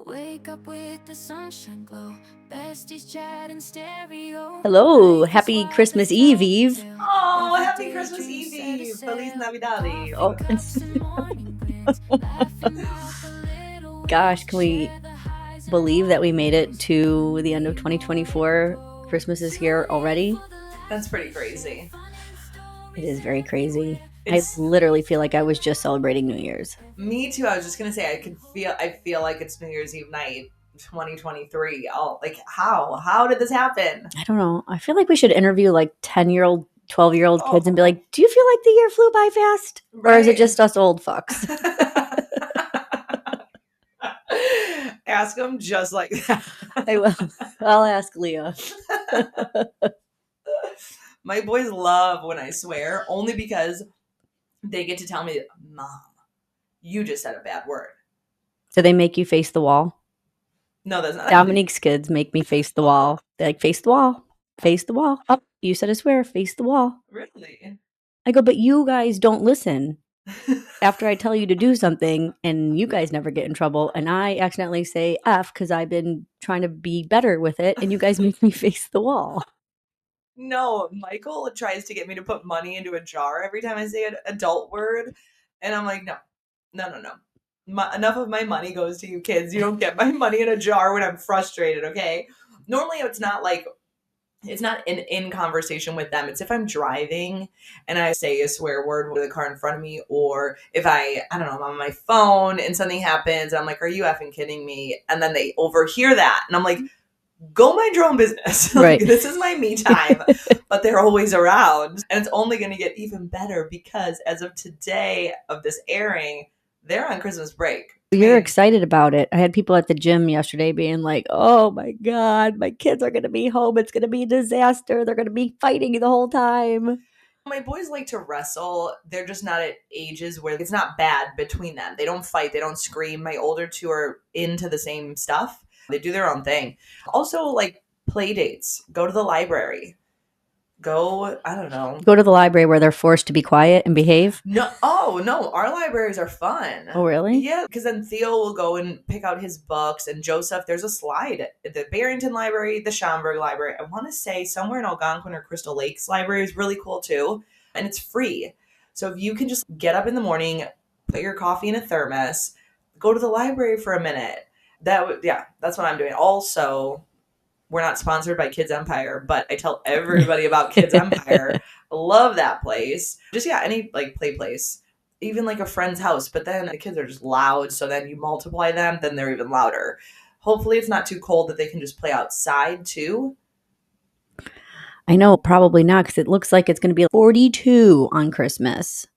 Wake up with the sunshine glow. Besties chat in stereo. Hello, Life is happy wild, Christmas let's Eve, tell the Eve. tale. Oh, Every happy day Christmas dreams set a Eve. Feliz sail. Navidad. Oh, Coffee cups and morning grins. Laughing off the little gosh, wins. can we Share the highs and believe that we made it lows. to the end of 2024? Christmas is here already. That's pretty crazy. It is very crazy. I It's literally feel like I was just celebrating New Year's. me too. I was just gonna say I feel like it's New Year's Eve night 2023. Oh, like how did this happen? I don't know. I feel like we should interview like 10-year-old, 12-year-old kids and be Oh. like, do you feel like the year flew by fast? Or is it Right. just us old fucks? Ask them just like that. I will. I'll ask Leah. My boys love when I swear, only because they get to tell me, Mom, you just said a bad word. Do they make you face the wall? No, that's not. Dominique's kids make me face the wall. They're like, face the wall. Face the wall. Oh, you said a swear. Face the wall. Really? I go, but you guys don't listen after I tell you to do something and you guys never get in trouble. And I accidentally say F because I've been trying to be better with it. And you guys make me face the wall. No, Michael tries to get me to put money into a jar every time I say an adult word. And I'm like, no. Enough of my money goes to you kids. You don't get my money in a jar when I'm frustrated, okay? Normally it's not in conversation with them. It's if I'm driving and I say a swear word with the car in front of me, or if I don't know, I'm on my phone and something happens, and I'm like, are you effing kidding me? And then they overhear that. And I'm like, go mind your own business. Right. This is my me time. But they're always around. And it's only going to get even better because as of today of this airing, they're on Christmas break. You're excited about it. I had people at the gym yesterday being like, oh my God, my kids are going to be home. It's going to be a disaster. They're going to be fighting the whole time. My boys like to wrestle. They're just not at ages where it's not bad between them. They don't fight. They don't scream. My older two are into the same stuff. They do their own thing. Also, like play dates. Go to the library. Go, I don't know. Go to the library where they're forced to be quiet and behave. No, no, our libraries are fun. Oh, really? Yeah, because then Theo will go and pick out his books, and Joseph, there's a slide at the Barrington Library, the Schaumburg Library. I want to say somewhere in Algonquin or Crystal Lakes Library is really cool too, and it's free. So if you can just get up in the morning, put your coffee in a thermos, go to the library for a minute. That's what I'm doing. Also, we're not sponsored by Kids Empire, but I tell everybody about Kids Empire. Love that place. Just any like play place. Even like a friend's house, but then the kids are just loud, so then you multiply them, then they're even louder. Hopefully it's not too cold that they can just play outside too. I know, probably not, because it looks like it's going to be 42 on Christmas.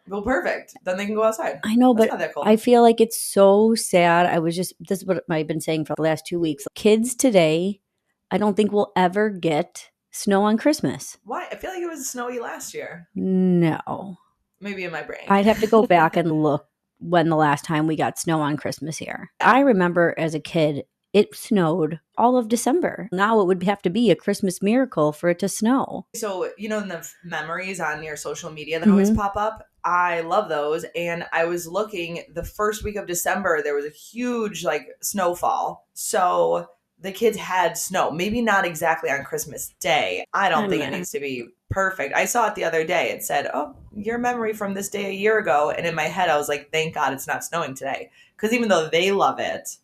Well, perfect. Then they can go outside. I know, That's but not that cold. I feel like it's so sad. This is what I've been saying for the last 2 weeks. Kids today, I don't think will ever get snow on Christmas. Why? I feel like it was snowy last year. No. Maybe in my brain. I'd have to go back and look when the last time we got snow on Christmas here. I remember as a kid, it snowed all of December. Now it would have to be a Christmas miracle for it to snow. So, in the memories on your social media that always pop up, I love those. And I was looking the first week of December, there was a huge snowfall. So the kids had snow, maybe not exactly on Christmas Day. I don't think it needs to be perfect. I saw it the other day. It said, oh, your memory from this day a year ago. And in my head, I was like, thank God it's not snowing today. Because even though they love it,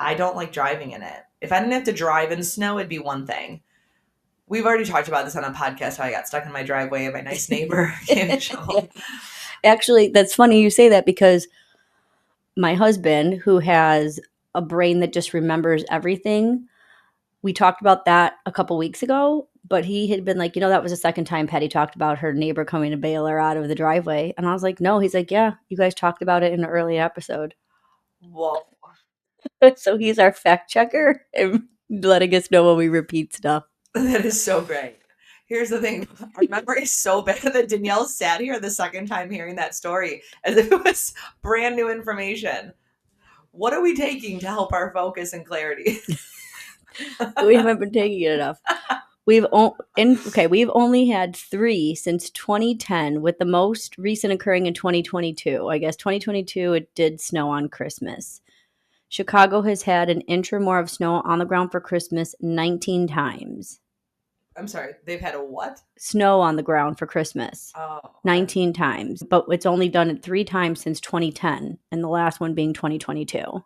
I don't like driving in it. If I didn't have to drive in snow, it'd be one thing. We've already talked about this on a podcast, how I got stuck in my driveway and my nice neighbor came and shoveled. Actually, that's funny you say that, because my husband, who has a brain that just remembers everything, we talked about that a couple weeks ago, but he had been like, that was the second time Patty talked about her neighbor coming to bail her out of the driveway. And I was like, no. He's like, yeah, you guys talked about it in an early episode. Whoa. So he's our fact checker and letting us know when we repeat stuff. That is so great. Here's the thing. Our memory is so bad that Danielle sat here the second time hearing that story as if it was brand new information. What are we taking to help our focus and clarity? We haven't been taking it enough. We've only had 3 since 2010, with the most recent occurring in 2022. I guess 2022 it did snow on Christmas. Chicago has had an inch or more of snow on the ground for Christmas 19 times. I'm sorry, they've had a what? Snow on the ground for Christmas. Oh, 19 times. But it's only done it 3 times since 2010, and the last one being 2022.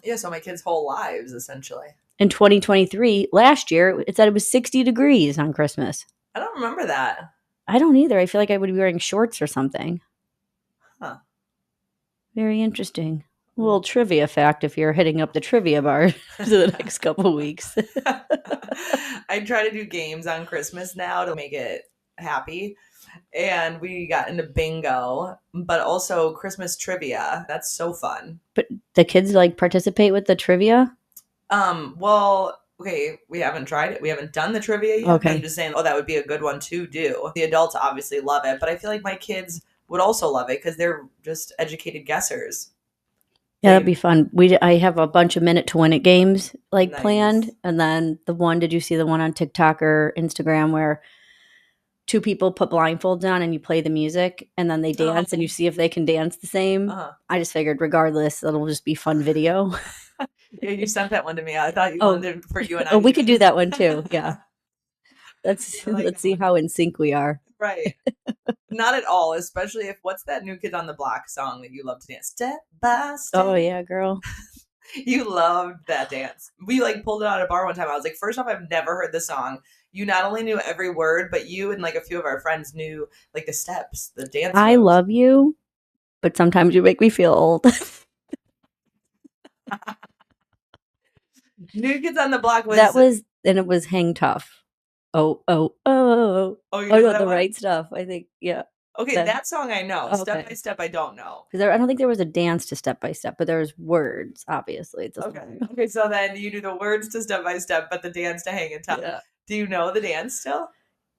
Yeah, so my kids' whole lives, essentially. In 2023, last year, it said it was 60 degrees on Christmas. I don't remember that. I don't either. I feel like I would be wearing shorts or something. Huh. Very interesting. A little trivia fact if you're hitting up the trivia bar for the next couple weeks. I try to do games on Christmas now to make it happy. And we got into bingo, but also Christmas trivia. That's so fun. But the kids like participate with the trivia? Well, okay, we haven't tried it. We haven't done the trivia yet. Okay. I'm just saying, that would be a good one to do. The adults obviously love it, but I feel like my kids would also love it because they're just educated guessers. Yeah, that'd be fun. I have a bunch of minute to win it games Nice. planned, and then did you see the one on TikTok or Instagram where 2 people put blindfolds on and you play the music and then they dance and you see if they can dance the same? I just figured regardless, it'll just be fun video. Yeah, you sent that one to me. I thought you wanted it for you and I. Oh, we could do that one too. Yeah. Let's like see how in sync we are. Right. Not at all, especially if what's that New Kids on the Block song that you love to dance? Step by step. Oh yeah, girl. You loved that dance. We pulled it out at a bar one time. I was like, first off, I've never heard the song. You not only knew every word, but you and a few of our friends knew the steps, the dance. I love you, but sometimes you make me feel old. New Kids on the Block was and it was Hang Tough. Oh. Oh, I got the right stuff. I think, yeah. Okay, that song I know. Okay. Step by Step, I don't know. Because I don't think there was a dance to Step by Step, but there's words, obviously. It's Okay, so then you knew the words to Step by Step, but the dance to Hang in Tough. Yeah. Do you know the dance still?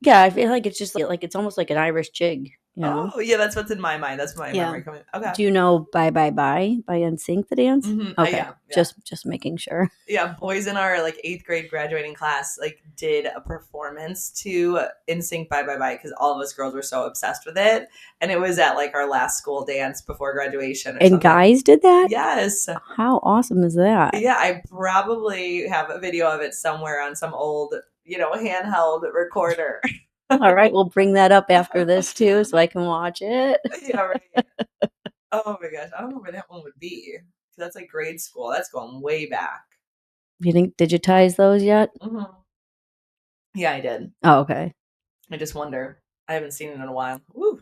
Yeah, I feel like it's just it's almost like an Irish jig. You know? Oh, yeah, that's what's in my mind. That's my memory coming. Okay. Do you know Bye Bye Bye by NSYNC, the dance? Mm-hmm. Okay, yeah. Just making sure. Yeah, boys in our 8th grade graduating class did a performance to NSYNC Bye Bye Bye because all of us girls were so obsessed with it, and it was at our last school dance before graduation. And guys did that? Yes. How awesome is that? Yeah, I probably have a video of it somewhere on some old handheld recorder. All right, we'll bring that up after this too, so I can watch it. Yeah, right. Oh my gosh, I don't know where that one would be. That's grade school. That's going way back. You didn't digitize those yet? Mm-hmm. Yeah, I did. Oh, okay. I just wonder. I haven't seen it in a while. Woo.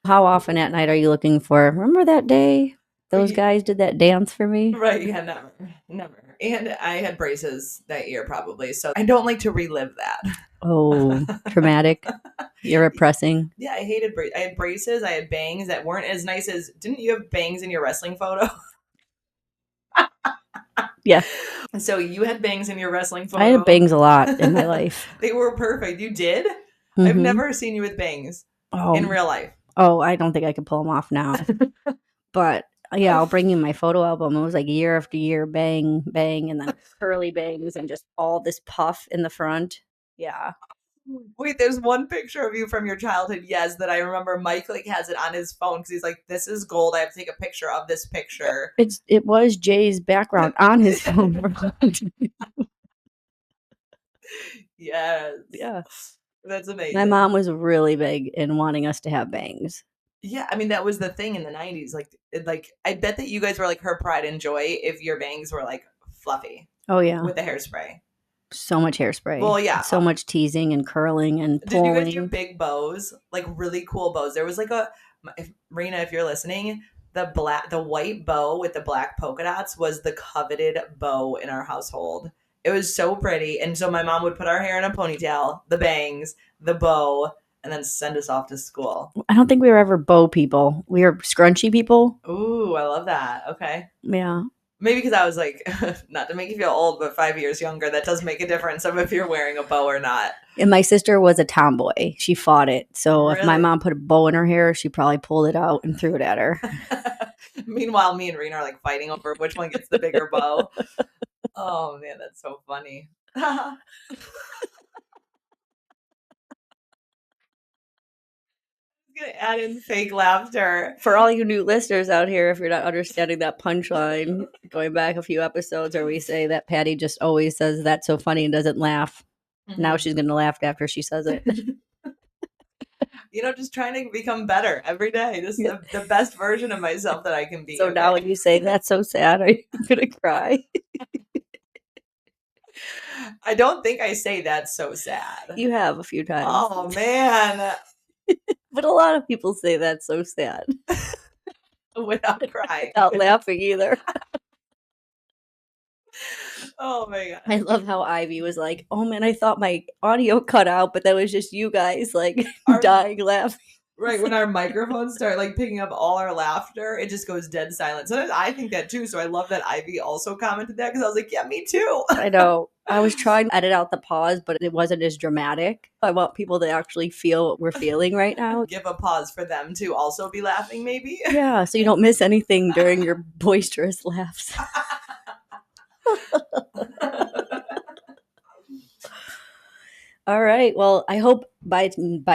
How often at night are you looking for? Remember that day those guys did that dance for me? Right. Yeah. Never. And I had braces that year, probably. So I don't like to relive that. Oh, traumatic. You're repressing. Yeah, I hated braces. I had braces. I had bangs that weren't as nice as. Didn't you have bangs in your wrestling photo? Yeah. So you had bangs in your wrestling photo. I had bangs a lot in my life. They were perfect. You did? Mm-hmm. I've never seen you with bangs in real life. Oh, I don't think I could pull them off now. But yeah, I'll bring you my photo album. It was year after year, bang, bang, and then curly bangs and just all this puff in the front. Yeah. Wait, there's one picture of you from your childhood, yes, that I remember Mike has it on his phone because he's like, this is gold. I have to take a picture of this picture. It was Jay's background on his phone. Yes. Yeah. That's amazing. My mom was really big in wanting us to have bangs. Yeah, I mean, that was the thing in the 90s. I bet that you guys were her pride and joy if your bangs were fluffy. Oh, yeah. With the hairspray. So much hairspray. Well, yeah. So much teasing and curling and pulling. Did you guys do big bows? Really cool bows. There was Rena, if you're listening, the white bow with the black polka dots was the coveted bow in our household. It was so pretty. And so my mom would put our hair in a ponytail, the bangs, the bow, and then send us off to school. I don't think we were ever bow people. We were scrunchy people. Ooh, I love that. Okay. Yeah. Maybe because I was not to make you feel old, but 5 years younger, that does make a difference of if you're wearing a bow or not. And my sister was a tomboy. She fought it. So Really? If my mom put a bow in her hair, she probably pulled it out and threw it at her. Meanwhile, me and Rena are fighting over which one gets the bigger bow. Oh, man, that's so funny. I was going to Add in fake laughter. For all you new listeners out here, if you're not understanding that punchline, going back a few episodes where we say that Patty just always says that's so funny and doesn't laugh. Now she's going to laugh after she says it. Just trying to become better every day. Just the best version of myself that I can be. So now when you say that's so sad, are you going to cry? I don't think I say that's so sad. You have a few times. Oh, man. But a lot of people say that's so sad. Without crying. Without laughing either. Oh, my God. I love how Ivy was like, oh, man, I thought my audio cut out, but that was just you guys, like, dying laughing. Right, when our microphones start, like, picking up all our laughter, it just goes dead silent. Sometimes I think that, too, so I love that Ivy also commented that, because I was like, yeah, me too. I know. I was trying to edit out the pause, but it wasn't as dramatic. I want people to actually feel what we're feeling right now. Give a pause for them to also be laughing, maybe? Yeah, so you don't miss anything during your boisterous laughs. All right. Well, I hope by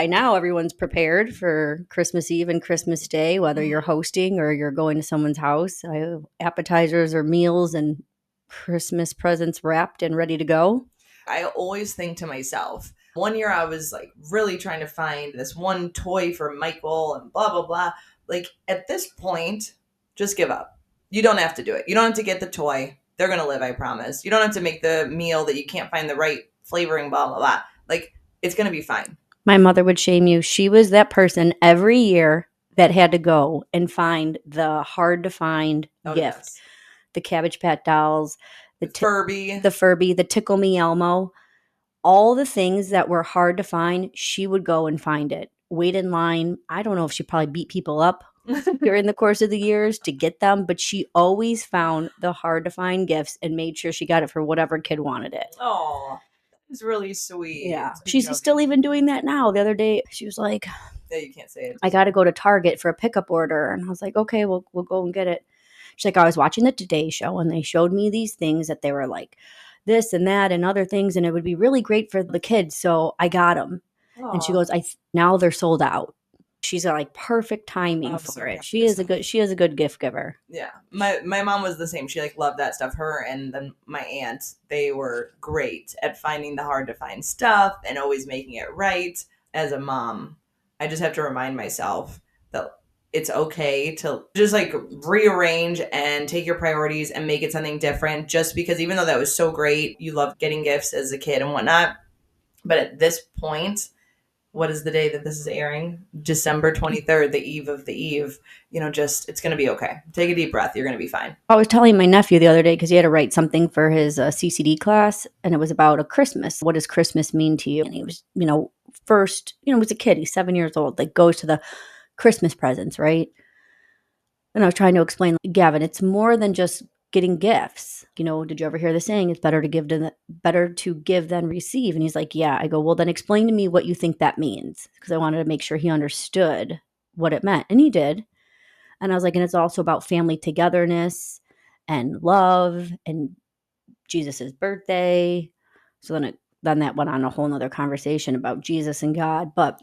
now everyone's prepared for Christmas Eve and Christmas Day, whether you're hosting or you're going to someone's house. I have appetizers or meals and Christmas presents wrapped and ready to go. I always think to myself, one year I was like really trying to find this one toy for Michael and blah, blah, blah. Like at this point, just give up. You don't have to do it. You don't have to get the toy. They're going to live, I promise. You don't have to make the meal that you can't find the right flavoring, blah, blah, blah. Like, it's going to be fine. My mother would shame you. She was that person every year that had to go and find the hard-to-find gift. Yes. The Cabbage Patch dolls. The Furby. The Furby. The Tickle Me Elmo. All the things that were hard to find, she would go and find it. Wait in line. I don't know if she probably beat people up during the course of the years to get them, but she always found the hard-to-find gifts and made sure she got it for whatever kid wanted it. Oh. It's really sweet. Yeah. She's still even doing that now. The other day, she was like, yeah, you can't say it. I got to go to Target for a pickup order. And I was like, okay, we'll go and get it. She's like, I was watching the Today Show and they showed me these things that they were like this and that and other things. And it would be really great for the kids. So I got them. Aww. And she goes, now they're sold out. She's got like perfect timing for it. She is a good gift giver. Yeah. My mom was the same. She like loved that stuff. Her and then my aunt, they were great at finding the hard to find stuff and always making it right. As a mom, I just have to remind myself that it's okay to just like rearrange and take your priorities and make it something different, just because even though that was so great, you loved getting gifts as a kid and whatnot. But at this point, what is the day that this is airing? December 23rd, the eve of the eve. It's going to be okay. Take a deep breath. You're going to be fine. I was telling my nephew the other day because he had to write something for his CCD class, and it was about a Christmas. What does Christmas mean to you? And he was, first, was a kid. He's 7 years old. Like goes to the Christmas presents, right? And I was trying to explain, Gavin, it's more than just getting gifts. Did you ever hear the saying, it's better to give than receive? And he's like, yeah. I go, well, then explain to me what you think that means. Because I wanted to make sure he understood what it meant. And he did. And I was like, and it's also about family togetherness and love and Jesus's birthday. So then that went on a whole nother conversation about Jesus and God. But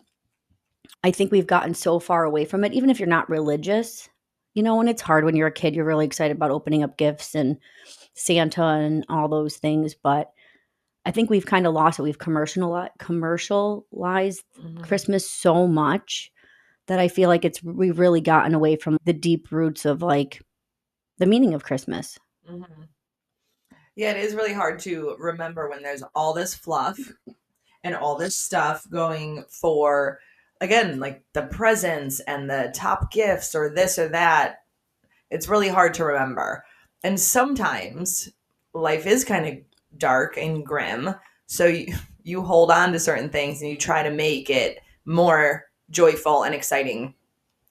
I think we've gotten so far away from it, even if you're not religious. And it's hard when you're a kid, you're really excited about opening up gifts and Santa and all those things. But I think we've kind of lost it. We've commercialized Christmas so much that I feel like we've really gotten away from the deep roots of like the meaning of Christmas. Mm-hmm. Yeah, it is really hard to remember when there's all this fluff and all this stuff going for, again, like the presents and the top gifts or this or that. It's really hard to remember. And sometimes life is kind of dark and grim. So you hold on to certain things and you try to make it more joyful and exciting.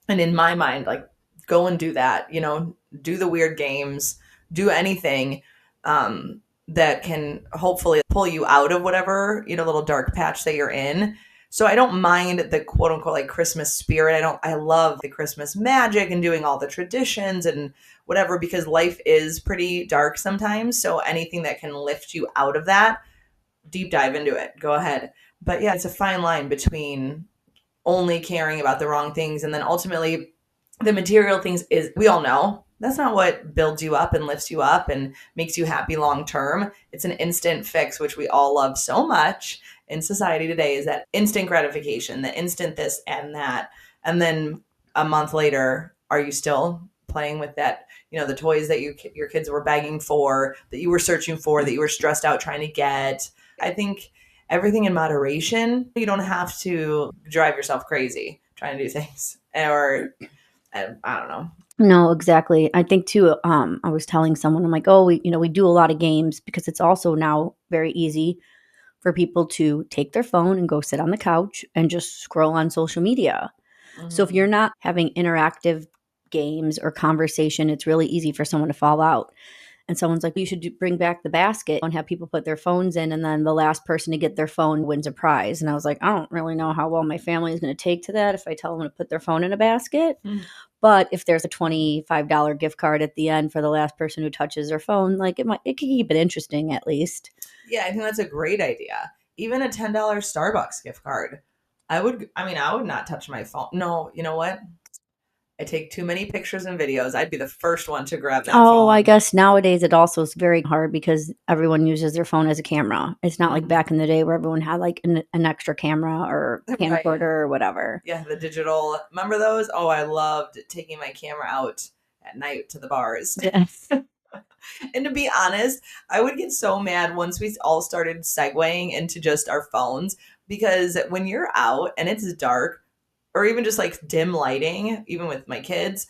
And in my mind, like, go and do that, do the weird games, do anything that can hopefully pull you out of whatever, little dark patch that you're in. So I don't mind the quote unquote like Christmas spirit. I love the Christmas magic and doing all the traditions and whatever, because life is pretty dark sometimes. So anything that can lift you out of that, deep dive into it. Go ahead. But yeah, it's a fine line between only caring about the wrong things. And then ultimately, the material things is, we all know, that's not what builds you up and lifts you up and makes you happy long term. It's an instant fix, which we all love so much in society today, is that instant gratification, the instant this and that. And then a month later, are you still playing with that, the toys that your kids were begging for, that you were searching for, that you were stressed out trying to get? I think everything in moderation. You don't have to drive yourself crazy trying to do things, or I don't know. No, exactly. I think too, I was telling someone, I'm like, oh, we do a lot of games because it's also now very easy for people to take their phone and go sit on the couch and just scroll on social media. So if you're not having interactive games or conversation, it's really easy for someone to fall out. And someone's like, you should bring back the basket and have people put their phones in, and then the last person to get their phone wins a prize. And I was like, I don't really know how well my family is going to take to that if I tell them to put their phone in a basket. But if there's a $25 gift card at the end for the last person who touches their phone, like it could keep it interesting at least. Yeah, I think that's a great idea. Even a $10 Starbucks gift card. I would not touch my phone. No, you know what? I take too many pictures and videos. I'd be the first one to grab that phone. I guess nowadays it also is very hard because everyone uses their phone as a camera. It's not like back in the day where everyone had like an extra camera or camcorder or whatever. Yeah, the digital. Remember those? Oh, I loved taking my camera out at night to the bars. Yes. And to be honest, I would get so mad once we all started segueing into just our phones, because when you're out and it's dark, or even just like dim lighting, even with my kids,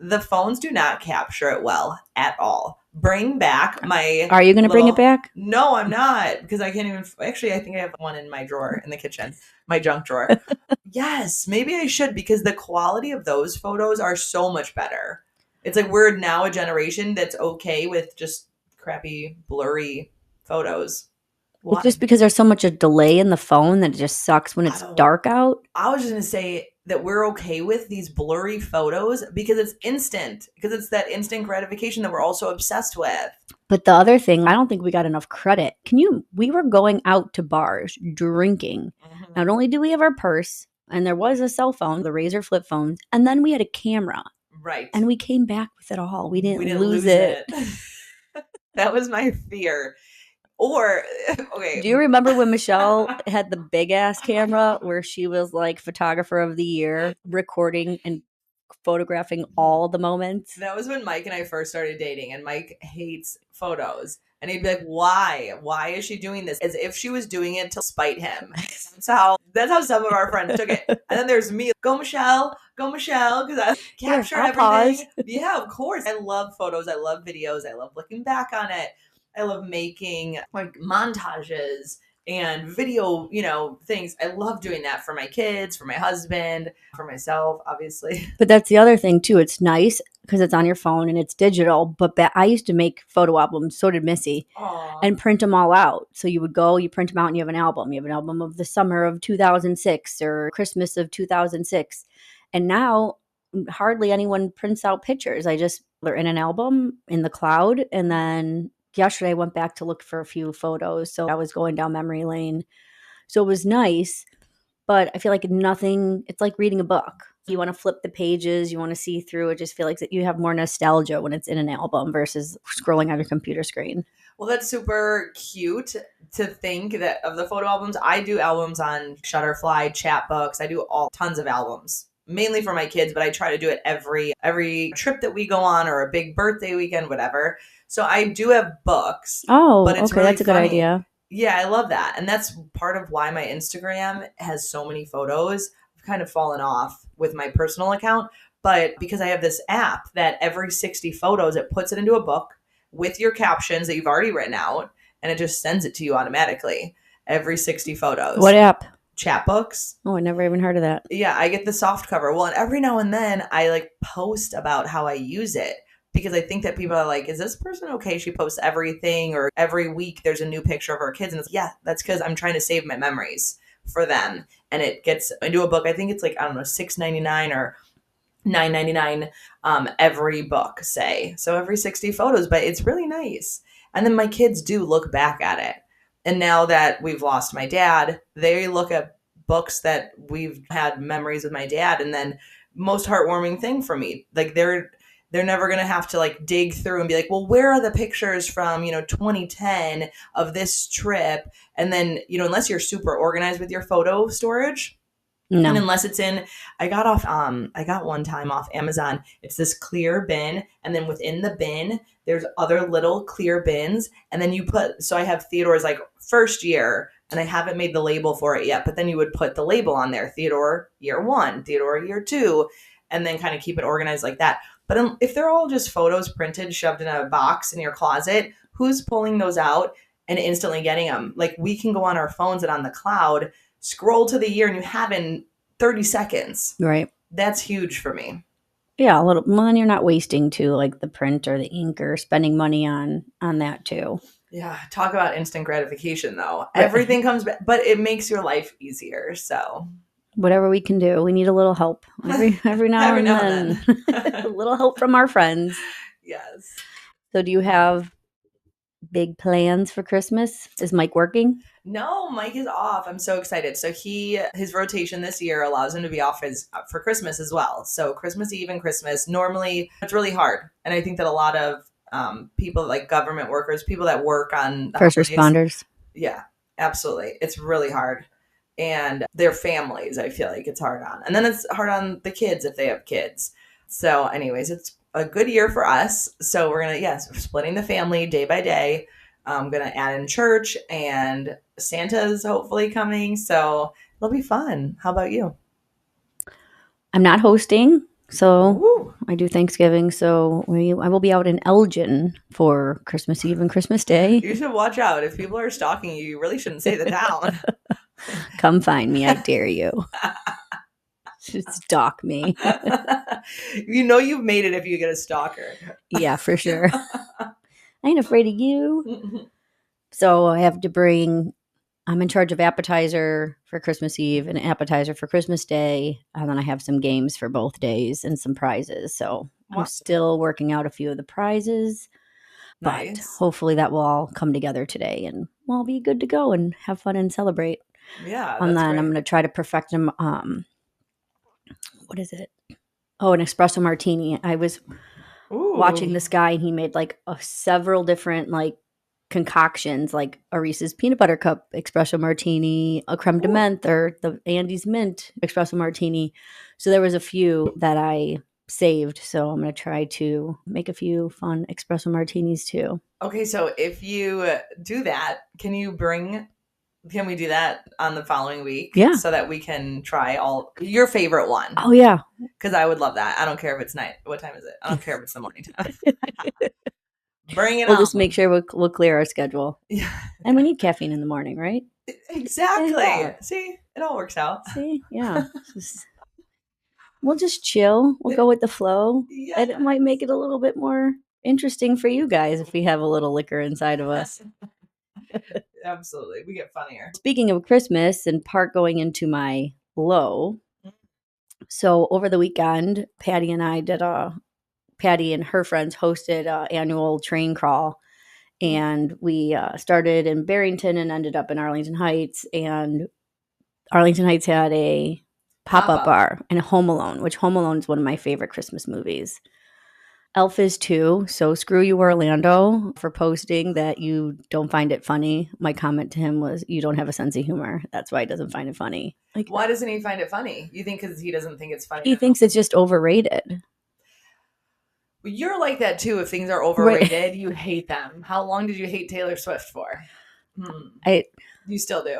the phones do not capture it well at all. Bring back my... Are you going to bring it back? No, I'm not, because I can't even... Actually, I think I have one in my drawer in the kitchen, my junk drawer. Yes, maybe I should, because the quality of those photos are so much better. It's like we're now a generation that's okay with just crappy, blurry photos. It's just because there's so much a delay in the phone that it just sucks when it's dark out. I was just going to say that we're okay with these blurry photos because it's instant, because it's that instant gratification that we're also obsessed with. But the other thing, I don't think we got enough credit. We were going out to bars, drinking. Not only do we have our purse, and there was a cell phone, the Razor flip phones, and then we had a camera. Right. And we came back with it all. We didn't lose it. That was my fear. Or, okay. Do you remember when Michelle had the big ass camera where she was like photographer of the year, recording and photographing all the moments? That was when Mike and I first started dating, and Mike hates photos. And he'd be like, why? Why is she doing this? As if she was doing it to spite him. That's how some of our friends took it. And then there's me. Go, Michelle, because I capture everything. Pause. Yeah, of course. I love photos. I love videos. I love looking back on it. I love making like montages and video, things. I love doing that for my kids, for my husband, for myself, obviously. But that's the other thing too. It's nice because it's on your phone and it's digital. But I used to make photo albums. So did Missy. Aww. And print them all out. So you would go, you print them out, and you have an album. You have an album of the summer of 2006 or Christmas of 2006. And now hardly anyone prints out pictures. They're in an album in the cloud, and then yesterday I went back to look for a few photos. So I was going down memory lane. So it was nice, but I feel like it's like reading a book. You want to flip the pages, you want to see through it. Just feel like that you have more nostalgia when it's in an album versus scrolling on your computer screen. Well, that's super cute to think that of the photo albums. I do albums on Shutterfly, Chatbooks. I do tons of albums. Mainly for my kids, but I try to do it every trip that we go on, or a big birthday weekend, whatever. So I do have books. Oh, but it's okay, really that's a good funny. idea. Yeah, I love that. And that's part of why my Instagram has so many photos. I've kind of fallen off with my personal account, but because I have this app that every 60 photos, it puts it into a book with your captions that you've already written out, and it just sends it to you automatically every 60 photos. What app? Chatbooks. Oh, I never even heard of that. Yeah, I get the soft cover. Well, and every now and then I like post about how I use it, because I think that people are like, is this person okay? She posts everything, or every week there's a new picture of her kids. And that's because I'm trying to save my memories for them. And it gets into a book. I think it's like, I don't know, $6.99 or $9.99 every book, say. So every 60 photos, but it's really nice. And then my kids do look back at it. And now that we've lost my dad, they look books that we've had memories with my dad. And then most heartwarming thing for me, like they're never going to have to like dig through and be like, well, where are the pictures from, 2010 of this trip? And then, unless you're super organized with your photo storage, and No. unless it's in, I got one time off Amazon. It's this clear bin, and then within the bin, there's other little clear bins, and then so I have Theodore's like first year, and I haven't made the label for it yet, but then you would put the label on there, Theodore year 1, Theodore year 2, and then kind of keep it organized like that. But if they're all just photos printed, shoved in a box in your closet, who's pulling those out and instantly getting them? Like, we can go on our phones and on the cloud, scroll to the year, and you have in 30 seconds. Right. That's huge for me. Yeah, a little. Well, then you're not wasting too, like the print or the ink or spending money on that too. Yeah, talk about instant gratification though. Everything comes back, but it makes your life easier. So whatever we can do, we need a little help every now and then. A little help from our friends. Yes. So do you have big plans for Christmas? Is Mike working? No, Mike is off. I'm so excited. So his rotation this year allows him to be off for Christmas as well. So Christmas Eve and Christmas, normally it's really hard. And I think that a lot of people like government workers, people that work on the first holidays, responders. Yeah, absolutely. It's really hard. And their families, I feel like it's hard on. And then it's hard on the kids if they have kids. So anyways, it's a good year for us. So we're we're splitting the family day by day. I'm going to add in church, and Santa's hopefully coming. So it'll be fun. How about you? I'm not hosting, so Woo. I do Thanksgiving. So I will be out in Elgin for Christmas Eve and Christmas Day. You should watch out. If people are stalking you, you really shouldn't say the town. Come find me. I dare you. Just stalk me. You've made it if you get a stalker. Yeah, for sure. I ain't afraid of you. So I have to I'm in charge of appetizer for Christmas Eve and appetizer for Christmas Day. And then I have some games for both days and some prizes. So I'm still working out a few of the prizes. But hopefully that will all come together today and we'll be good to go and have fun and celebrate. Yeah. And then great. I'm going to try to perfect them. What is it? Oh, an espresso martini. I was watching this guy and he made like several different like concoctions, like a Reese's peanut butter cup espresso martini, a creme de menthe, or the Andes mint espresso martini. So there was a few that I saved. So I'm going to try to make a few fun espresso martinis too. Okay. So if you do that, can we do that on the following week? Yeah. So that we can try all your favorite one. Oh yeah. Because I would love that. I don't care if it's night. What time is it? I don't care if it's the morning time. Bring it on. We'll just make sure we'll clear our schedule. Yeah. And we need caffeine in the morning, right? Exactly. Yeah. See, it all works out. See, yeah. We'll just chill. We'll go with the flow. Yes. And it might make it a little bit more interesting for you guys if we have a little liquor inside of us. Absolutely. We get funnier. Speaking of Christmas and part going into my low. So over the weekend, Patty and her friends hosted an annual train crawl. And we started in Barrington and ended up in Arlington Heights. And Arlington Heights had a pop-up bar and a Home Alone, which Home Alone is one of my favorite Christmas movies. Elf is too, so screw you, Orlando, for posting that you don't find it funny. My comment to him was, you don't have a sense of humor. That's why he doesn't find it funny. Like, why doesn't he find it funny? You think because he doesn't think it's funny? He thinks it's just overrated. You're like that too. If things are overrated, right. You hate them. How long did you hate Taylor Swift for? You still do.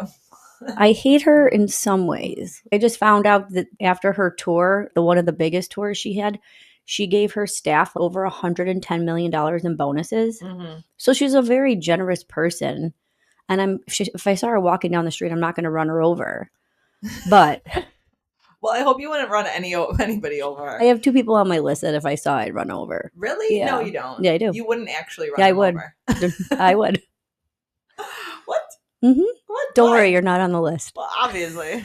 I hate her in some ways. I just found out that after her tour, one of the biggest tours she had, she gave her staff over $110 million in bonuses. Mm-hmm. So she's a very generous person. And if I saw her walking down the street, I'm not going to run her over. But well, I hope you wouldn't run anybody over. I have 2 people on my list that if I saw, I'd run over. Really? Yeah. No, you don't. Yeah, I do. You wouldn't actually run I would. over. I would. What? Mm-hmm. What? Don't worry, you're not on the list. Well, obviously.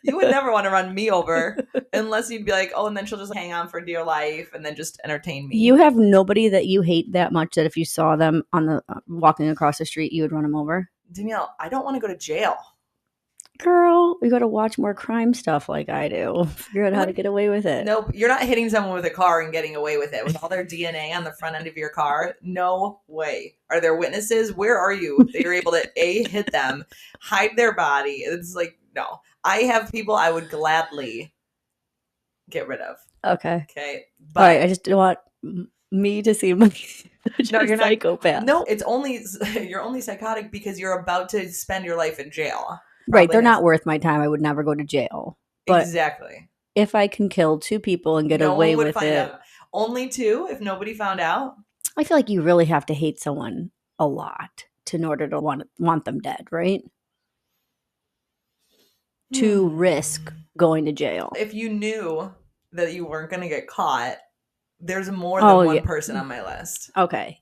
You would never want to run me over unless you'd be like, oh, and then she'll just hang on for dear life and then just entertain me. You have nobody that you hate that much that if you saw them on the walking across the street, you would run them over? Danielle, I don't want to go to jail. Girl, you got to watch more crime stuff like I do. Figure out how to get away with it. Nope, you're not hitting someone with a car and getting away with it with all their DNA on the front end of your car. No way. Are there witnesses? Where are you? They are able to hit them, hide their body. It's like, no. I have people I would gladly get rid of. Okay. Okay, but all right, I just don't want me to seem like no, you're not psychopath. No, it's only you're only psychotic because you're about to spend your life in jail. Right, they're not worth my time. I would never go to jail. But exactly. If I can kill 2 people and get away with it, out. Only 2 if nobody found out. I feel like you really have to hate someone a lot in order to want them dead, right? To risk going to jail. If you knew that you weren't going to get caught, there's more than one person on my list. Okay.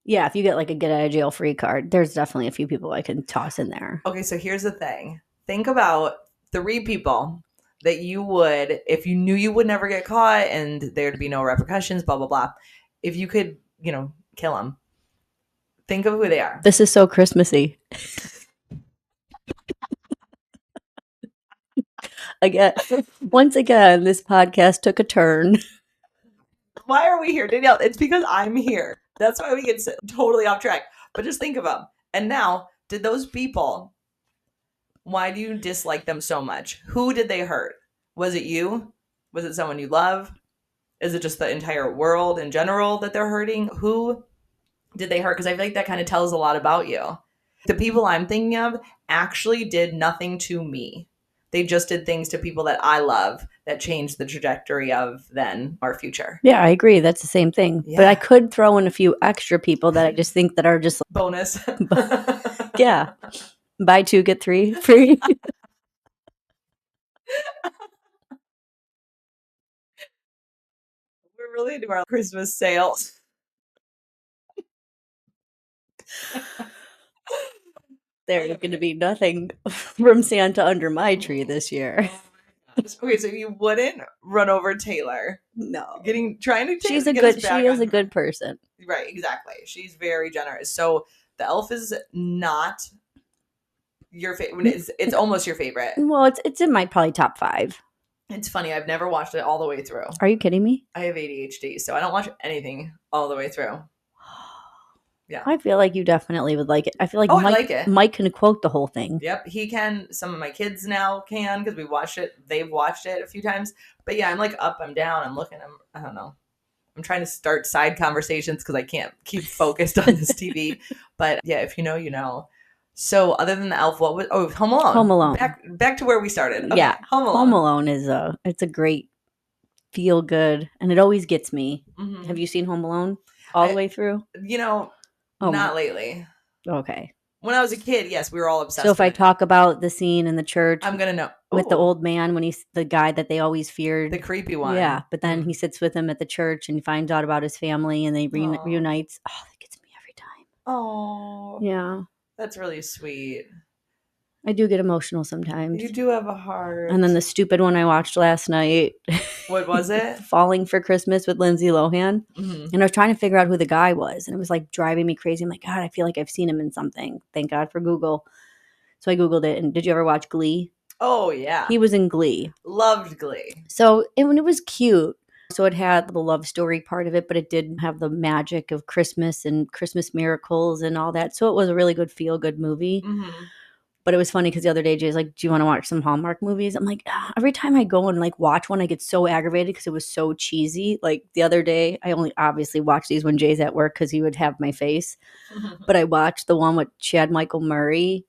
Yeah, if you get like a get out of jail free card, there's definitely a few people I can toss in there. Okay, so here's the thing. Think about 3 people that you would, if you knew you would never get caught and there'd be no repercussions, blah, blah, blah. If you could, kill them. Think of who they are. This is so Christmassy. Once again, this podcast took a turn. Why are we here, Danielle? It's because I'm here. That's why we get totally off track. But just think of them. And now, did those people, why do you dislike them so much? Who did they hurt? Was it you? Was it someone you love? Is it just the entire world in general that they're hurting? Who did they hurt? Because I feel like that kind of tells a lot about you. The people I'm thinking of actually did nothing to me. They just did things to people that I love that changed the trajectory of then our future. Yeah, I agree. That's the same thing. Yeah. But I could throw in a few extra people that I just think that are just like, bonus. Yeah. Buy 2, get 3 free. We're really into our Christmas sales. There's going to be nothing from Santa under my tree this year. Okay, so you wouldn't run over Taylor. No. She is a good person. Right, exactly. She's very generous. So the elf is not your favorite. It's almost your favorite. Well, it's in my probably top 5. It's funny. I've never watched it all the way through. Are you kidding me? I have ADHD, so I don't watch anything all the way through. Yeah. I feel like you definitely would like it. I feel like I like it. Mike can quote the whole thing. Yep, he can. Some of my kids now can because we watched it. They've watched it a few times. But yeah, I'm like up, I'm down, I'm looking. I don't know. I'm trying to start side conversations because I can't keep focused on this TV. But yeah, if you know, you know. So other than the elf, what was Home Alone? Home Alone. Back to where we started. Okay, yeah, Home Alone. Home Alone is it's a great feel good, and it always gets me. Mm-hmm. Have you seen Home Alone all the way through? Not lately. Okay. When I was a kid, yes, we were all obsessed. So if I talk about the scene in the church, I'm gonna know with the old man when he's the guy that they always feared, the creepy one. Yeah, but then he sits with him at the church and he finds out about his family and they reunites. Oh, that gets me every time. Oh, yeah, that's really sweet. I do get emotional sometimes. You do have a heart. And then the stupid one I watched last night. What was it? Falling for Christmas with Lindsay Lohan. Mm-hmm. And I was trying to figure out who the guy was. And it was like driving me crazy. I'm like, God, I feel like I've seen him in something. Thank God for Google. So I Googled it. And did you ever watch Glee? Oh, yeah. He was in Glee. Loved Glee. So it was cute. So it had the love story part of it, but it did have the magic of Christmas and Christmas miracles and all that. So it was a really good feel-good movie. Mm-hmm. But it was funny because the other day Jay's like, do you want to watch some Hallmark movies? I'm like, every time I go and like watch one, I get so aggravated because it was so cheesy. Like the other day, I only obviously watch these when Jay's at work because he would have my face. But I watched the one with Chad Michael Murray.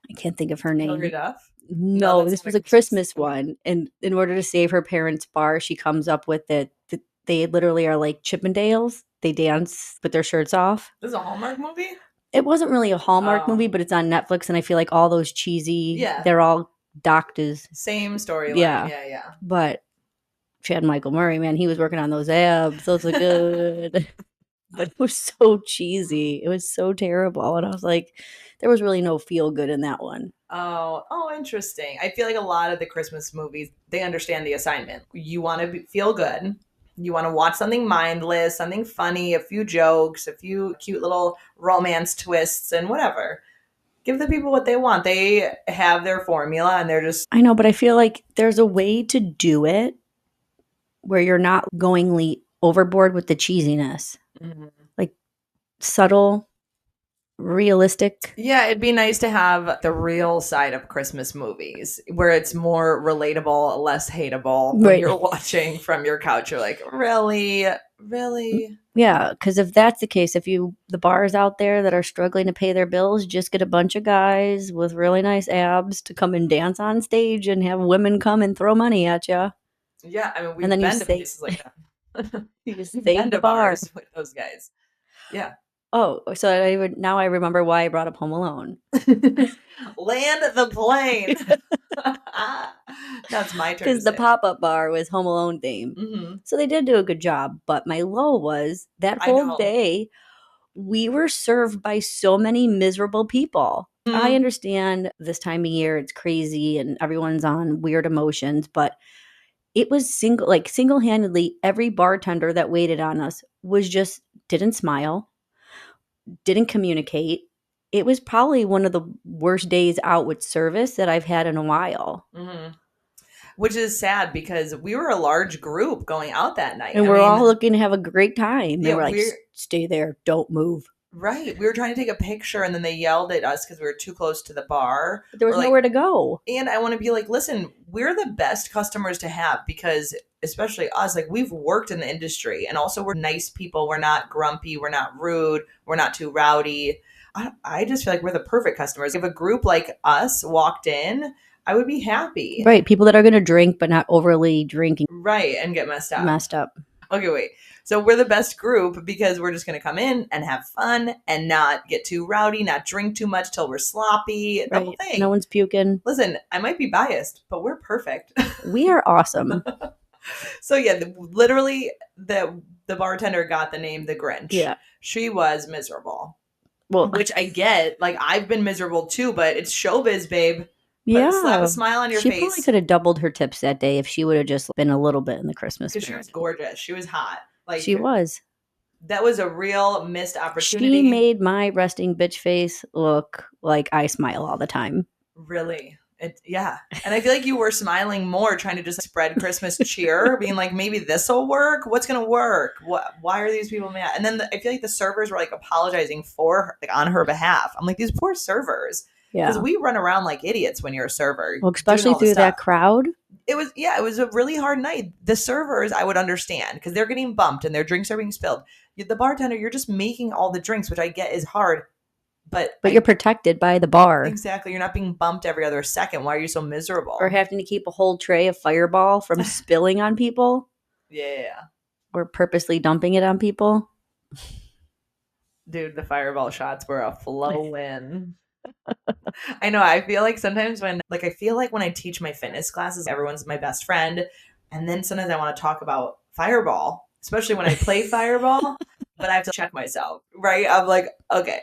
I can't think of her name. Hillary Duff? No, this was a Christmas one. And in order to save her parents' bar, she comes up with it. They literally are like Chippendales. They dance with their shirts off. This is a Hallmark movie? It wasn't really a Hallmark movie, but it's on Netflix, and I feel like all those cheesy, they're all docked as same storyline. Yeah. But Chad Michael Murray, man, he was working on those abs. Those look good. But it was so cheesy. It was so terrible. And I was like, there was really no feel good in that one. Oh, interesting. I feel like a lot of the Christmas movies, they understand the assignment. You want to feel good. You want to watch something mindless, something funny, a few jokes, a few cute little romance twists and whatever. Give the people what they want. They have their formula and they're just. I know, but I feel like there's a way to do it where you're not goingly overboard with the cheesiness. Like subtle, realistic. Yeah, it'd be nice to have the real side of Christmas movies where it's more relatable, less hateable. When Right. you're watching from your couch, you're like, really? Really? Yeah, because if that's the case, the bars out there that are struggling to pay their bills, just get a bunch of guys with really nice abs to come and dance on stage and have women come and throw money at you. Yeah, I mean, we've And then you been to say- places like that. You just We've stay been in the to bar. bars with those guys. Yeah. Oh, so now I remember why I brought up Home Alone. Land the plane. That's my turn. Because the pop-up bar was Home Alone themed. Mm-hmm. So they did do a good job. But my low was that I whole know. day, we were served by so many miserable people. Mhm. I understand this time of year, it's crazy and everyone's on weird emotions, but it was single-handedly, every bartender that waited on us didn't smile, didn't communicate. It was probably one of the worst days out with service that I've had in a while. Mm-hmm. Which is sad because we were a large group going out that night. And we're all looking to have a great time. Yeah, And we're like, stay there, don't move. Right. We were trying to take a picture and then they yelled at us because we were too close to the bar. But there was nowhere to go. And I want to be like, listen, we're the best customers to have because especially us, like we've worked in the industry and also we're nice people. We're not grumpy. We're not rude. We're not too rowdy. I just feel like we're the perfect customers. If a group like us walked in, I would be happy. Right. People that are going to drink, but not overly drinking. Right. And get messed up. Okay, wait. So we're the best group because we're just going to come in and have fun and not get too rowdy, not drink too much till we're sloppy. The whole thing. No one's puking. Listen, I might be biased, but we're perfect. We are awesome. So yeah, literally the bartender got the name the Grinch. Yeah. She was miserable. Well, which I get. Like I've been miserable too, but it's showbiz, babe. Yeah. Slap a smile on your face. She probably could have doubled her tips that day if she would have just been a little bit in the Christmas spirit. Because she was gorgeous. She was hot. Like she was. That was a real missed opportunity. She made my resting bitch face look like I smile all the time. Really? Yeah. And I feel like you were smiling more, trying to just spread Christmas cheer, being like, maybe this will work. What's going to work? Why are these people mad? And then I feel like the servers were like apologizing for her, like on her behalf. I'm like, these poor servers. Yeah. Because we run around like idiots when you're a server. Well, especially through that crowd. It was a really hard night. The servers, I would understand because they're getting bumped and their drinks are being spilled. The bartender, you're just making all the drinks, which I get is hard. But you're protected by the bar. Exactly. You're not being bumped every other second. Why are you so miserable? Or having to keep a whole tray of Fireball from spilling on people. Yeah. Or purposely dumping it on people. Dude, the Fireball shots were a flow-in. I know. I feel like sometimes when I teach my fitness classes, everyone's my best friend. And then sometimes I want to talk about Fireball, especially when I play Fireball. But I have to check myself, right? I'm like, okay.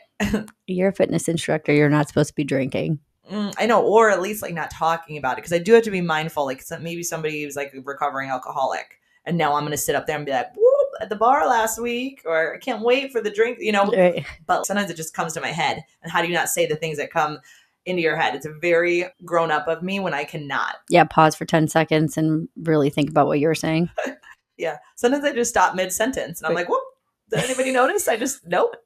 You're a fitness instructor. You're not supposed to be drinking. I know, or at least like not talking about it. Because I do have to be mindful. Like maybe somebody who's like a recovering alcoholic. And now I'm going to sit up there and be like, whoop, at the bar last week. Or I can't wait for the drink, Right. But sometimes it just comes to my head. And how do you not say the things that come into your head? It's very grown up of me when I cannot. Yeah, pause for 10 seconds and really think about what you're saying. Yeah. Sometimes I just stop mid-sentence. And I'm like, whoop. Did anybody notice? I just, nope.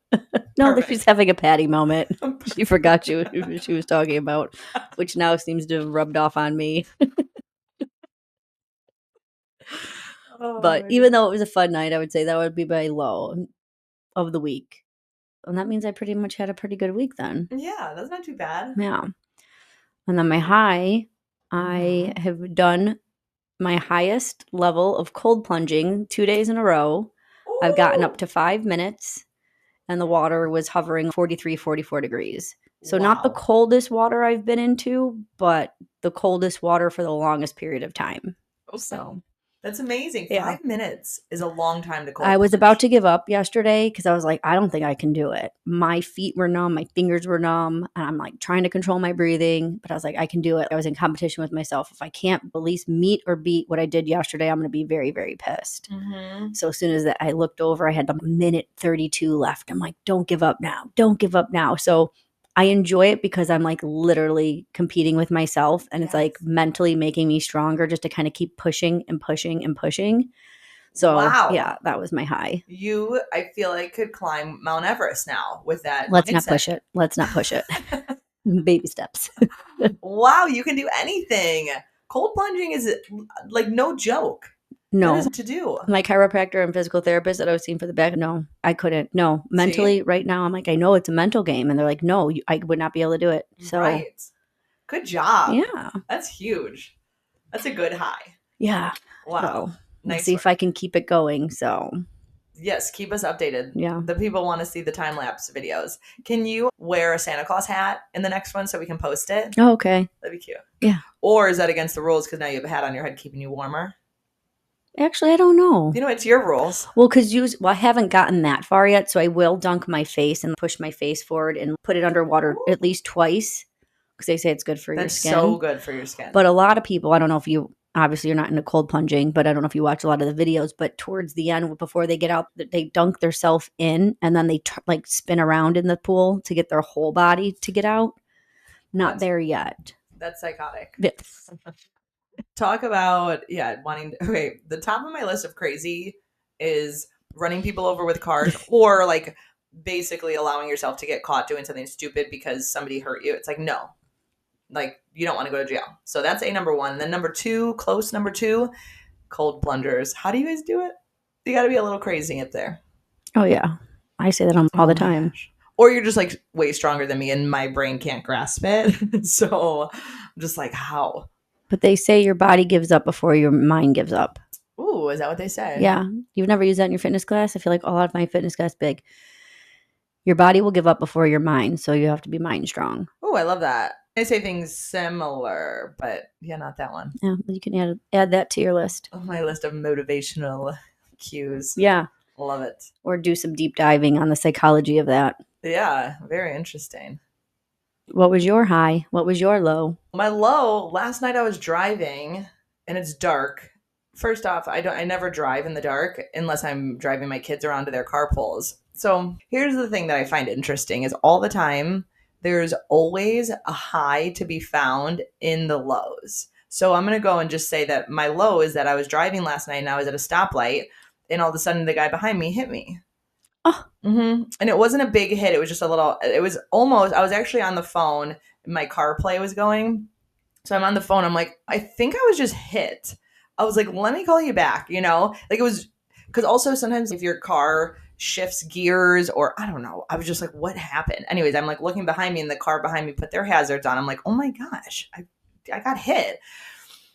No, she's having a Patty moment. She forgot what she was talking about, which now seems to have rubbed off on me. But even though it was a fun night, I would say that would be my low of the week. And that means I pretty much had a pretty good week then. Yeah, that's not too bad. Yeah. And then my high, I have done my highest level of cold plunging 2 days in a row. Ooh. I've gotten up to 5 minutes and the water was hovering 43, 44 degrees. So not the coldest water I've been into, but the coldest water for the longest period of time. Okay. So that's amazing. Yeah. 5 minutes is a long time to cold I was about to give up yesterday because I was like, I don't think I can do it. My feet were numb. My fingers were numb. And I'm like trying to control my breathing. But I was like, I can do it. I was in competition with myself. If I can't at least meet or beat what I did yesterday, I'm going to be very, very pissed. Mm-hmm. So as soon as I looked over, I had a minute 32 left. I'm like, don't give up now. Don't give up now. So I enjoy it because I'm like literally competing with myself, and it's like Yes. mentally making me stronger just to kind of keep pushing and pushing and pushing. So Wow. yeah, that was my high. You, I feel like, could climb Mount Everest now with that Let's mindset. not push it. Let's not push it. Baby steps. Wow, you can do anything. Cold plunging is like no joke. That No. is to do. My chiropractor and physical therapist that I was seeing for the back, no, I couldn't. No, mentally right now, I'm like, I know it's a mental game. And they're like, no, I would not be able to do it. So, Right. Good job. yeah. That's huge. That's a good high. Yeah. Wow. So, we'll Nice see work. if I can keep it going. So, Yes, keep us updated. yeah. The people want to see the time lapse videos. Can you wear a Santa Claus hat in the next one so we can post it? Oh, okay. That'd be cute. Yeah. Or is that against the rules because now you have a hat on your head keeping you warmer? Actually, I don't know. You know, it's your rules. Well, I haven't gotten that far yet. So, I will dunk my face and push my face forward and put it underwater at least twice because they say it's good for your That's skin. so good for your skin. But a lot of people, I don't know if you, obviously you're not into cold plunging, but I don't know if you watch a lot of the videos, but towards the end, before they get out, they dunk themselves in and then they like spin around in the pool to get their whole body to get out. Not there yet. That's psychotic. Yes. Talk about, wanting to, okay, the top of my list of crazy is running people over with cars or like basically allowing yourself to get caught doing something stupid because somebody hurt you. It's like, no, like you don't want to go to jail. So that's number one. And then number two, close number two, cold plungers. How do you guys do it? You got to be a little crazy up there. Oh, yeah. I say that all the time. Gosh. Or you're just like way stronger than me and my brain can't grasp it. So I'm just like, how? But they say your body gives up before your mind gives up. Ooh, is that what they say? Yeah. You've never used that in your fitness class? I feel like a lot of my fitness class big. Your body will give up before your mind. So you have to be mind strong. Oh, I love that. I say things similar, but yeah, not that one. Yeah. You can add that to your list. On my list of motivational cues. Yeah. Love it. Or do some deep diving on the psychology of that. Yeah, very interesting. What was your high? What was your low? My low, last night I was driving and it's dark. First off, I never drive in the dark unless I'm driving my kids around to their carpools. So here's the thing that I find interesting is all the time there's always a high to be found in the lows. So I'm going to go and just say that my low is that I was driving last night and I was at a stoplight and all of a sudden the guy behind me hit me. Oh. Mm-hmm. And it wasn't a big hit. It was just a little, it was almost, I was actually on the phone. My CarPlay was going. So I'm on the phone. I'm like, I think I was just hit. I was like, let me call you back, you know? Like it was, because also sometimes if your car shifts gears or I don't know, I was just like, what happened? Anyways, I'm like looking behind me and the car behind me put their hazards on. I'm like, oh my gosh, I got hit.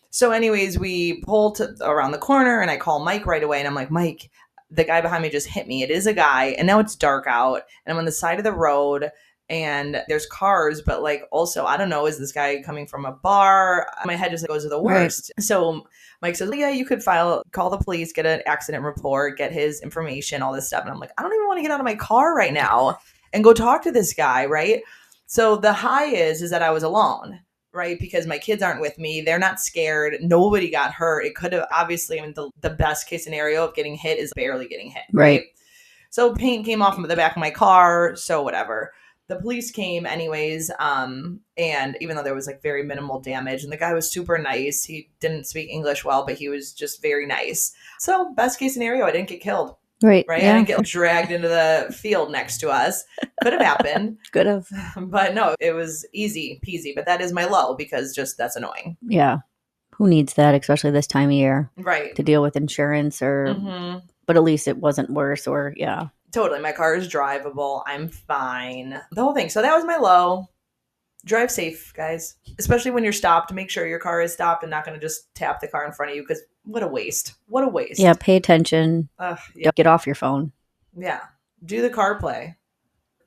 So anyways, we pull around the corner and I call Mike right away. And I'm like, Mike, the guy behind me just hit me. It is a guy. And now it's dark out and I'm on the side of the road and there's cars, but like also, I don't know, is this guy coming from a bar? My head just goes to the worst. Right. So Mike says, yeah, you could call the police, get an accident report, get his information, all this stuff. And I'm like, I don't even want to get out of my car right now and go talk to this guy. Right. So the high is that I was alone. Right? Because my kids aren't with me. They're not scared. Nobody got hurt. It could have obviously, I mean, the best case scenario of getting hit is barely getting hit. Right. So paint came off the back of my car. So whatever. The police came anyways. And even though there was like very minimal damage and the guy was super nice, he didn't speak English well, but he was just very nice. So best case scenario, I didn't get killed. Right. Yeah. I didn't get dragged into the field next to us. Could have happened. Could have. But no, it was easy peasy. But that is my low because just that's annoying. Yeah. Who needs that, especially this time of year? Right. To deal with insurance or, but at least it wasn't worse or, yeah. Totally. My car is drivable. I'm fine. The whole thing. So that was my low. Drive safe, guys. Especially when you're stopped. Make sure your car is stopped and not going to just tap the car in front of you because what a waste. What a waste. Yeah, pay attention. Yeah. Get off your phone. Yeah. Do the CarPlay.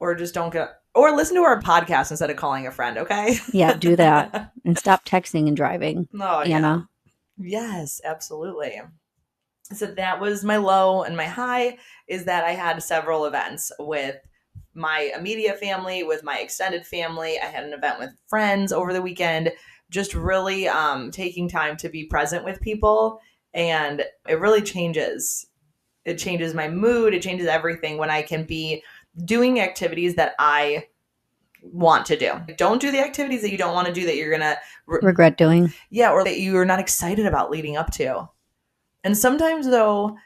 Or just don't or listen to our podcast instead of calling a friend, okay? Yeah, do that. And stop texting and driving. Oh, Anna. Yeah. Yes, absolutely. So that was my low, and my high is that I had several events with my immediate family, with my extended family. I had an event with friends over the weekend, just really taking time to be present with people. And it really changes. It changes my mood. It changes everything when I can be doing activities that I want to do. Don't do the activities that you don't want to do that you're going to regret doing. Yeah, or that you're not excited about leading up to. And sometimes, though,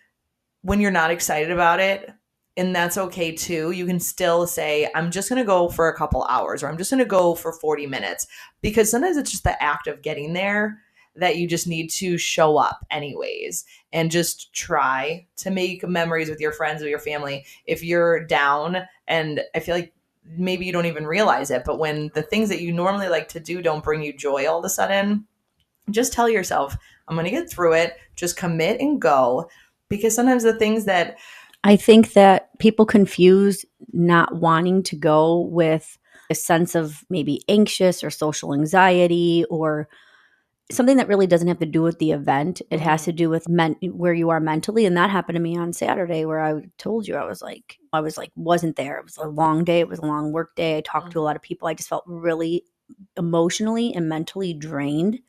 when you're not excited about it, and that's okay too, you can still say, I'm just going to go for a couple hours, or I'm just going to go for 40 minutes. Because sometimes it's just the act of getting there that you just need to show up anyways, and just try to make memories with your friends or your family. If you're down, and I feel like maybe you don't even realize it, but when the things that you normally like to do don't bring you joy all of a sudden, just tell yourself, I'm going to get through it. Just commit and go. Because sometimes the things that I think that people confuse not wanting to go with a sense of maybe anxious or social anxiety or something that really doesn't have to do with the event. It has to do with where you are mentally. And that happened to me on Saturday, where I told you I was like, wasn't there. It was a long day. It was a long work day. I talked to a lot of people. I just felt really emotionally and mentally drained.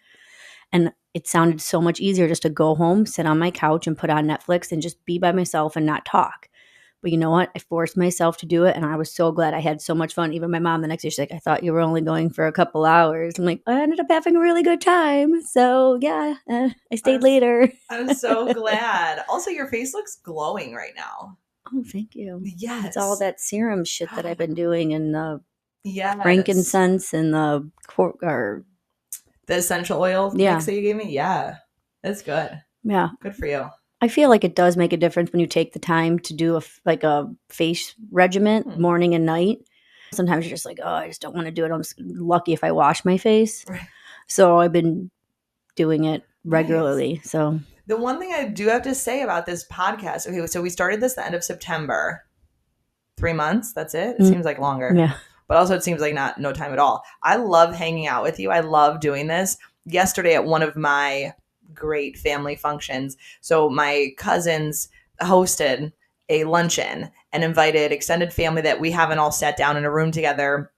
And it sounded so much easier just to go home, sit on my couch and put on Netflix and just be by myself and not talk. But you know what? I forced myself to do it, and I was so glad. I had so much fun. Even my mom the next day, she's like, I thought you were only going for a couple hours. I'm like, I ended up having a really good time. So yeah, I stayed later. I'm so glad. Also, your face looks glowing right now. Oh, thank you. Yes. It's all that serum shit that I've been doing, and the Yes. frankincense and the essential oil mix that you gave me. Yeah, that's good. Yeah. Good for you. I feel like it does make a difference when you take the time to do a face regimen morning and night. Sometimes you're just like, oh, I just don't want to do it. I'm just lucky if I wash my face. Right. So I've been doing it regularly. Right. So the one thing I do have to say about this podcast, okay, so we started this the end of September. 3 months, that's it? It seems like longer. Yeah. But also it seems like no time at all. I love hanging out with you. I love doing this. Yesterday at one of my great family functions, so my cousins hosted a luncheon and invited extended family that we haven't all sat down in a room together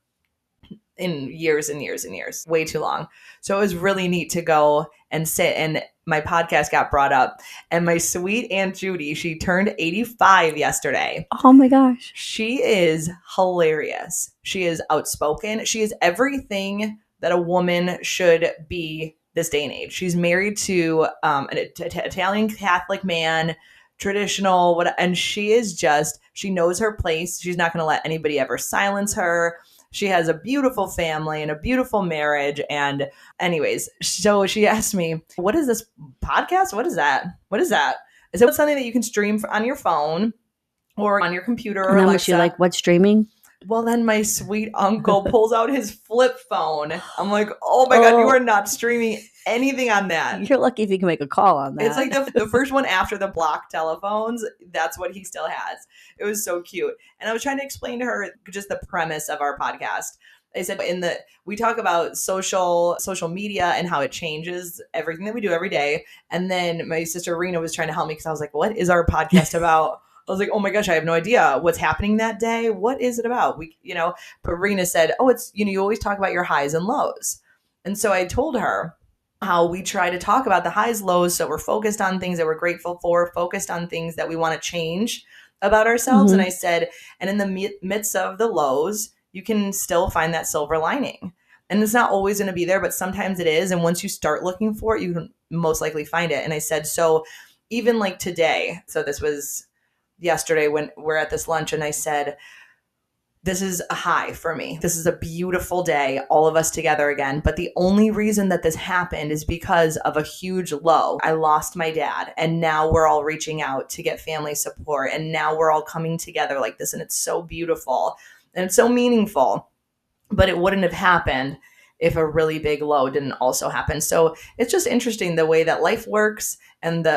in years and years and years, way too long. So it was really neat to go and sit, and my podcast got brought up, and my sweet Aunt Judy, she turned 85 yesterday. Oh my gosh. She is hilarious. She is outspoken. She is everything that a woman should be this day and age. She's married to an Italian Catholic man, traditional, and she knows her place. She's not going to let anybody ever silence her. She has a beautiful family and a beautiful marriage. And anyways, so she asked me, what is this podcast? What is that? What is that? I said, it's something that you can stream on your phone or on your computer or Alexa. Alexa. Was she like, what's streaming? Well, then my sweet uncle pulls out his flip phone. I'm like, oh my God, you are not streaming anything on that. You're lucky if you can make a call on that. It's like the first one after the block telephones. That's what he still has. It was so cute. And I was trying to explain to her just the premise of our podcast. I said we talk about social media and how it changes everything that we do every day. And then my sister Rena was trying to help me because I was like, what is our podcast about? I was like, oh my gosh, I have no idea what's happening that day. What is it about? But Rena said, oh, it's, you always talk about your highs and lows. And so I told her how we try to talk about the highs, lows. So we're focused on things that we're grateful for, focused on things that we want to change about ourselves. Mm-hmm. And I said, and in the midst of the lows, you can still find that silver lining. And it's not always going to be there, but sometimes it is. And once you start looking for it, you can most likely find it. And I said, so even like today, so this was yesterday when we're at this lunch, and I said, this is a high for me. This is a beautiful day, all of us together again. But the only reason that this happened is because of a huge low. I lost my dad, and now we're all reaching out to get family support. And now we're all coming together like this. And it's so beautiful and it's so meaningful. But it wouldn't have happened if a really big low didn't also happen. So it's just interesting the way that life works, and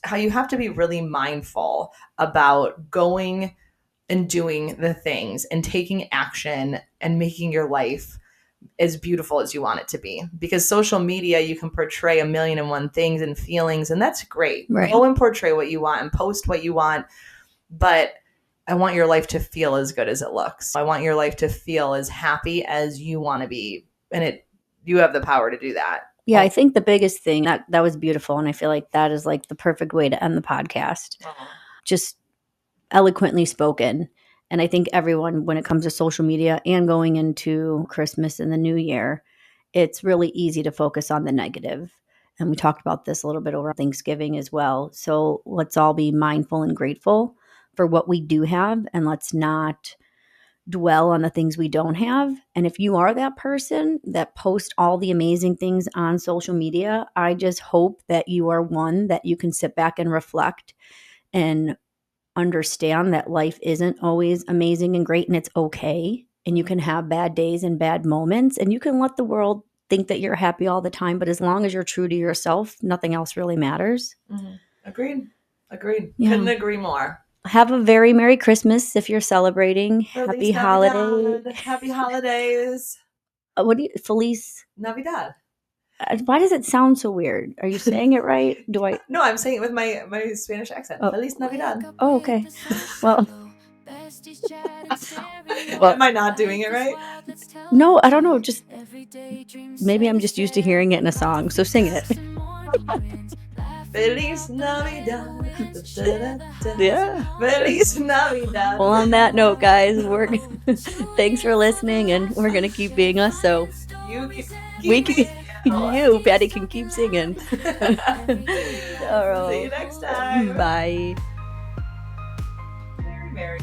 how you have to be really mindful about going and doing the things and taking action and making your life as beautiful as you want it to be. Because social media, you can portray 1,000,001 things and feelings, and that's great. Right. Go and portray what you want and post what you want. But I want your life to feel as good as it looks. I want your life to feel as happy as you want to be. And you have the power to do that. Yeah, I think the biggest thing, that was beautiful. And I feel like that is like the perfect way to end the podcast. Uh-huh. Just eloquently spoken. And I think everyone, when it comes to social media and going into Christmas and the new year, it's really easy to focus on the negative. And we talked about this a little bit over Thanksgiving as well. So let's all be mindful and grateful for what we do have, and let's not dwell on the things we don't have. And if you are that person that posts all the amazing things on social media, I just hope that you are one that you can sit back and reflect and understand that life isn't always amazing and great, and it's okay. And you can have bad days and bad moments, and you can let the world think that you're happy all the time. But as long as you're true to yourself, nothing else really matters. Agreed. Yeah. Couldn't agree more. Have a very Merry Christmas if you're celebrating. Happy holiday. Happy holidays. What do you, Feliz? Navidad. Why does it sound so weird? Are you saying it right? Do I? No, I'm saying it with my Spanish accent. Oh. Feliz Navidad. Oh, okay. Well, Am I not doing it right? No, I don't know. Just maybe I'm just used to hearing it in a song. So sing it. Feliz Navidad. Yeah. Feliz Navidad. Well, on that note, guys, thanks for listening, and we're gonna keep being us. So Patty, can keep singing. All right. See you next time. Bye. Merry.